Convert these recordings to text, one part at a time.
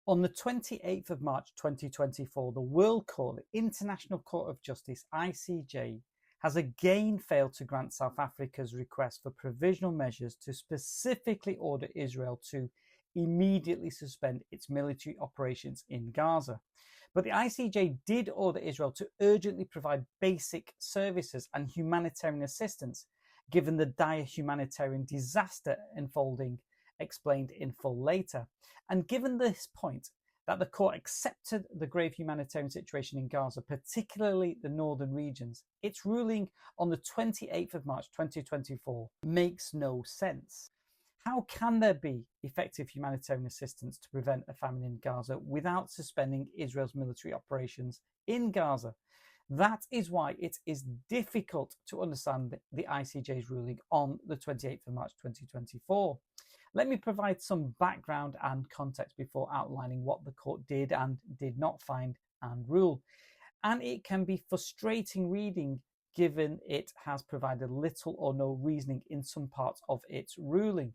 On the 28th of March 2024, the World Court, the International Court of Justice, ICJ, has again failed to grant South Africa's request for provisional measures to specifically order Israel to immediately suspend its military operations in Gaza. But the ICJ did order Israel to urgently provide basic services and humanitarian assistance, given the dire humanitarian disaster unfolding, explained in full later. And given this point, that the court accepted the grave humanitarian situation in Gaza, particularly the northern regions, its ruling on the 28th of March 2024 makes no sense. How can there be effective humanitarian assistance to prevent a famine in Gaza without suspending Israel's military operations in Gaza? That is why it is difficult to understand the ICJ's ruling on the 28th of March 2024. Let me provide some background and context before outlining what the court did and did not find and rule. And it can be frustrating reading given it has provided little or no reasoning in some parts of its ruling.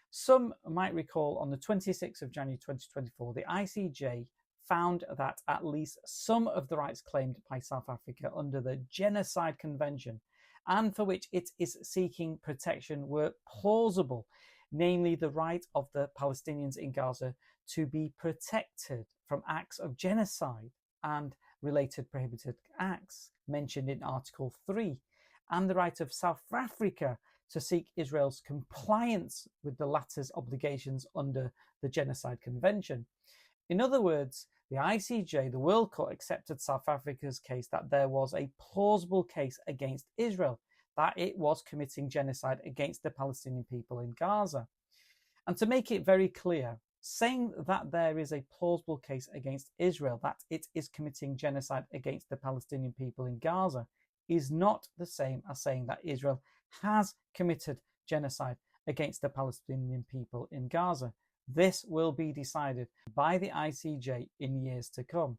Some might recall on the 26th of January 2024, the ICJ found that at least some of the rights claimed by South Africa under the Genocide Convention and for which it is seeking protection were plausible, namely the right of the Palestinians in Gaza to be protected from acts of genocide and related prohibited acts mentioned in Article 3, and the right of South Africa to seek Israel's compliance with the latter's obligations under the Genocide Convention. In other words, the ICJ, the World Court, accepted South Africa's case that there was a plausible case against Israel, that it was committing genocide against the Palestinian people in Gaza. And to make it very clear, saying that there is a plausible case against Israel, that it is committing genocide against the Palestinian people in Gaza, is not the same as saying that Israel has committed genocide against the Palestinian people in Gaza. This will be decided by the ICJ in years to come.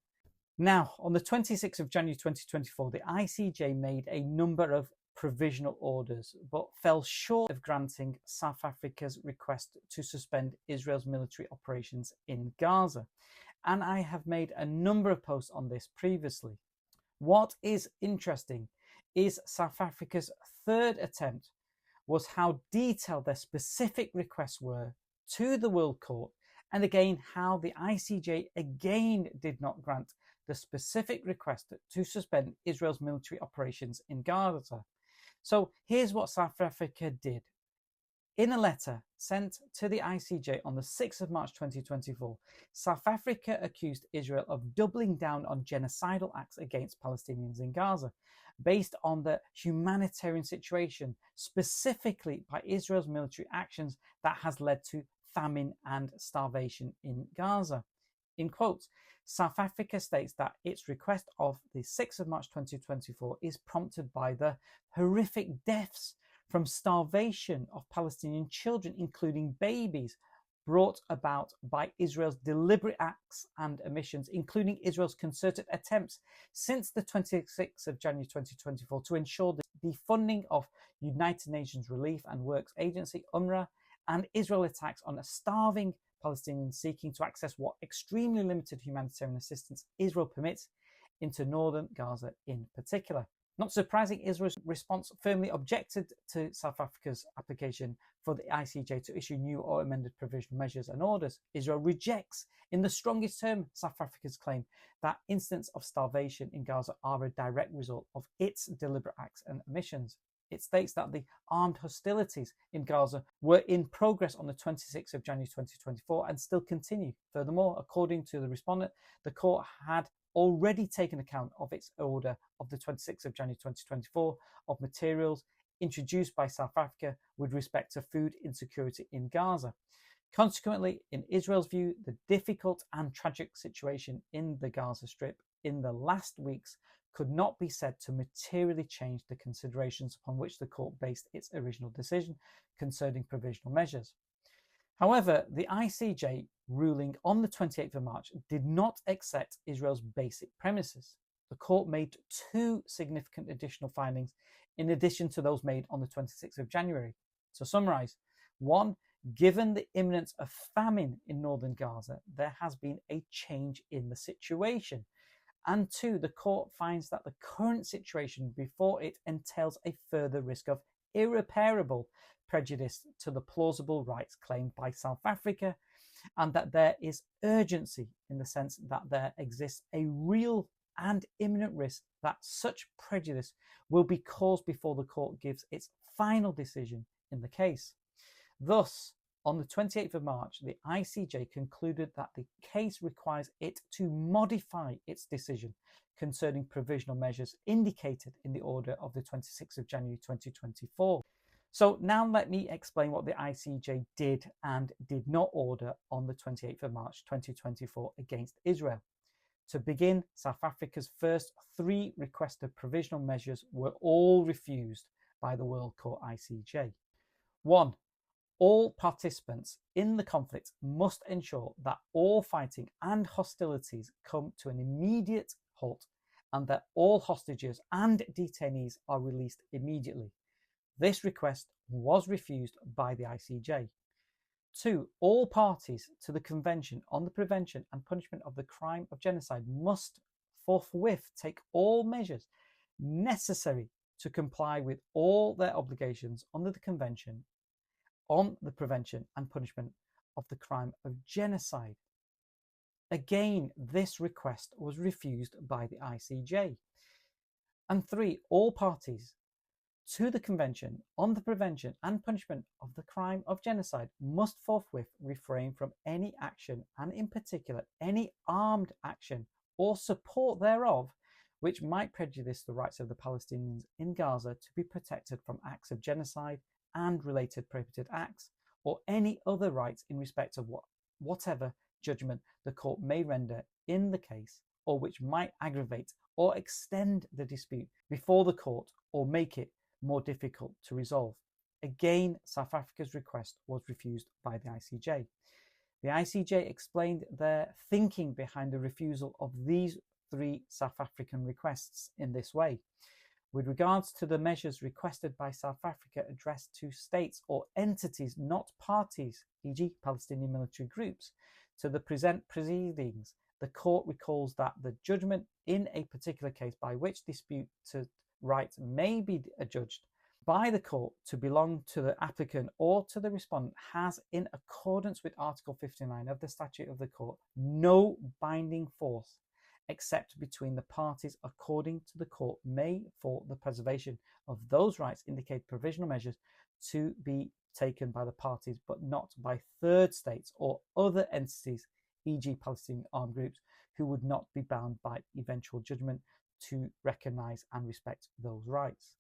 Now, on the 26th of January 2024, the ICJ made a number of provisional orders, but fell short of granting South Africa's request to suspend Israel's military operations in Gaza. And I have made a number of posts on this previously. What is interesting is South Africa's third attempt was how detailed their specific requests were to the World Court, and again how the ICJ again did not grant the specific request to suspend Israel's military operations in Gaza. So here's what South Africa did. In a letter sent to the ICJ on the 6th of March 2024, South Africa accused Israel of doubling down on genocidal acts against Palestinians in Gaza, based on the humanitarian situation, specifically by Israel's military actions that has led to famine and starvation in Gaza. In quotes, South Africa states that its request of the 6th of March 2024 is prompted by the horrific deaths from starvation of Palestinian children, including babies, brought about by Israel's deliberate acts and omissions, including Israel's concerted attempts since the 26th of January 2024 to ensure the funding of United Nations Relief and Works Agency, UNRWA, and Israel attacks on a starving Palestinians seeking to access what extremely limited humanitarian assistance Israel permits into northern Gaza in particular. Not surprising, Israel's response firmly objected to South Africa's application for the ICJ to issue new or amended provisional measures and orders. Israel rejects, in the strongest term, South Africa's claim that incidents of starvation in Gaza are a direct result of its deliberate acts and omissions. It states that the armed hostilities in Gaza were in progress on the 26th of January 2024 and still continue. Furthermore, according to the respondent, the court had already taken account of its order of the 26th of January 2024 of materials introduced by South Africa with respect to food insecurity in Gaza. Consequently, in Israel's view, the difficult and tragic situation in the Gaza Strip in the last weeks could not be said to materially change the considerations upon which the court based its original decision concerning provisional measures. However, the ICJ ruling on the 28th of March did not accept Israel's basic premises. The court made two significant additional findings in addition to those made on the 26th of January. To summarize, one, Given the imminence of famine in northern Gaza, there has been a change in the situation. And 2, the court finds that the current situation before it entails a further risk of irreparable prejudice to the plausible rights claimed by South Africa, and that there is urgency in the sense that there exists a real and imminent risk that such prejudice will be caused before the court gives its final decision in the case. Thus, on the 28th of March, the ICJ concluded that the case requires it to modify its decision concerning provisional measures indicated in the order of the 26th of January 2024. So now let me explain what the ICJ did and did not order on the 28th of March 2024 against Israel. To begin, South Africa's first 3 requested provisional measures were all refused by the World Court ICJ. 1. All participants in the conflict must ensure that all fighting and hostilities come to an immediate halt and that all hostages and detainees are released immediately. This request was refused by the ICJ. 2. All parties to the Convention on the Prevention and Punishment of the Crime of Genocide must forthwith take all measures necessary to comply with all their obligations under the Convention on the Prevention and Punishment of the Crime of Genocide. Again, this request was refused by the ICJ. And 3. All parties to the Convention on the Prevention and Punishment of the Crime of Genocide must forthwith refrain from any action, and in particular any armed action or support thereof, which might prejudice the rights of the Palestinians in Gaza to be protected from acts of genocide and related prohibited acts, or any other rights in respect of whatever judgment the court may render in the case, or which might aggravate or extend the dispute before the court or make it more difficult to resolve. Again, South Africa's request was refused by the ICJ. The ICJ explained their thinking behind the refusal of these 3 South African requests in this way. With regards to the measures requested by South Africa addressed to states or entities not parties, e.g. Palestinian military groups, to the proceedings, the court recalls that the judgment in a particular case by which disputed right may be adjudged by the court to belong to the applicant or to the respondent has, in accordance with Article 59 of the Statute of the Court, no binding force except between the parties according to the court may, for the preservation of those rights, indicate provisional measures to be taken by the parties, but not by third states or other entities, e.g. Palestinian armed groups, who would not be bound by eventual judgment to recognise and respect those rights.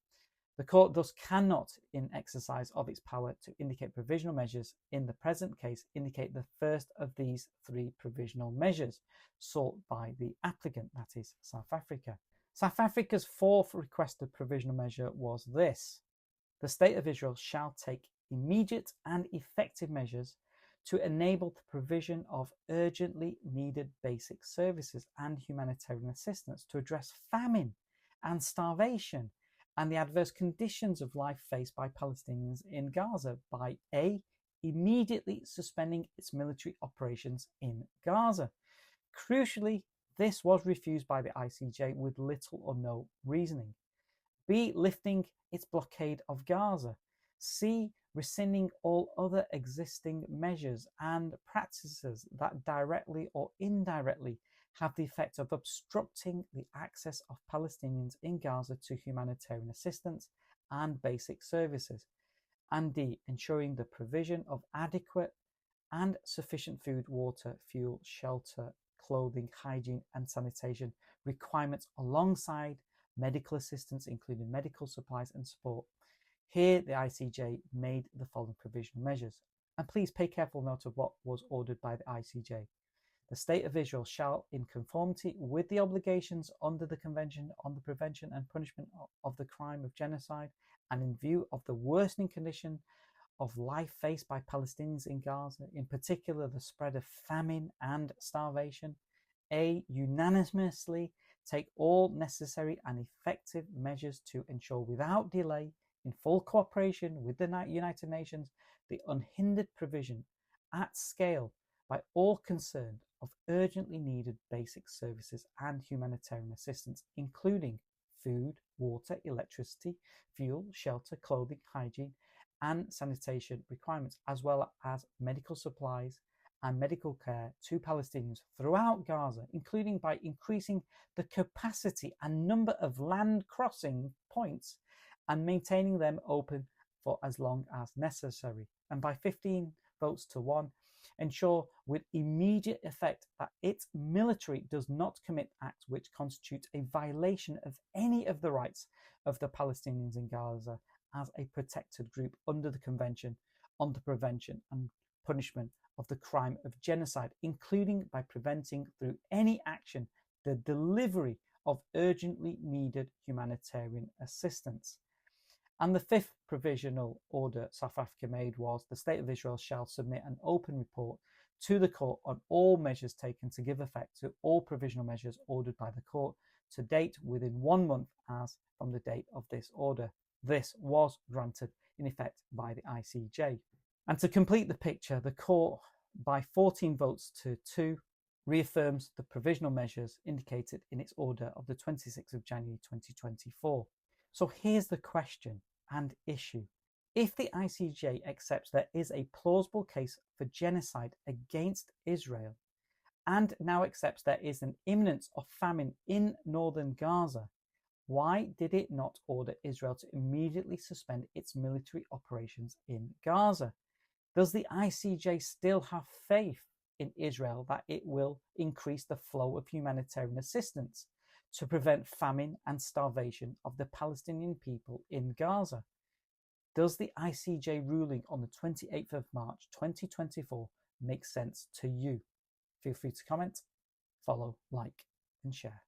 The court thus cannot, in exercise of its power to indicate provisional measures, in the present case indicate the first of these 3 provisional measures sought by the applicant, that is, South Africa. South Africa's 4th requested provisional measure was this: the State of Israel shall take immediate and effective measures to enable the provision of urgently needed basic services and humanitarian assistance to address famine and starvation and the adverse conditions of life faced by Palestinians in Gaza by A. immediately suspending its military operations in Gaza. Crucially, this was refused by the ICJ with little or no reasoning. B. lifting its blockade of Gaza. C. rescinding all other existing measures and practices that directly or indirectly have the effect of obstructing the access of Palestinians in Gaza to humanitarian assistance and basic services. And D. ensuring the provision of adequate and sufficient food, water, fuel, shelter, clothing, hygiene and sanitation requirements alongside medical assistance, including medical supplies and support. Here, the ICJ made the following provisional measures. And please pay careful note of what was ordered by the ICJ. The State of Israel shall, in conformity with the obligations under the Convention on the Prevention and Punishment of the Crime of Genocide, and in view of the worsening condition of life faced by Palestinians in Gaza, in particular the spread of famine and starvation, A. unanimously take all necessary and effective measures to ensure without delay, in full cooperation with the United Nations, the unhindered provision at scale by all concerned of urgently needed basic services and humanitarian assistance, including food, water, electricity, fuel, shelter, clothing, hygiene, and sanitation requirements, as well as medical supplies and medical care to Palestinians throughout Gaza, including by increasing the capacity and number of land crossing points and maintaining them open for as long as necessary. And by 15 votes to 1, ensure with immediate effect that its military does not commit acts which constitute a violation of any of the rights of the Palestinians in Gaza as a protected group under the Convention on the Prevention and Punishment of the Crime of Genocide, including by preventing through any action the delivery of urgently needed humanitarian assistance. And the fifth provisional order South Africa made was the State of Israel shall submit an open report to the court on all measures taken to give effect to all provisional measures ordered by the court to date within 1 month as from the date of this order. This was granted in effect by the ICJ. And to complete the picture, the court, by 14 votes to 2, reaffirms the provisional measures indicated in its order of the 26th of January 2024. So here's the question and issue. If the ICJ accepts there is a plausible case for genocide against Israel and now accepts there is an imminence of famine in northern Gaza, why did it not order Israel to immediately suspend its military operations in Gaza? Does the ICJ still have faith in Israel that it will increase the flow of humanitarian assistance to prevent famine and starvation of the Palestinian people in Gaza? Does the ICJ ruling on the 28th of March 2024 make sense to you? Feel free to comment, follow, like, and share.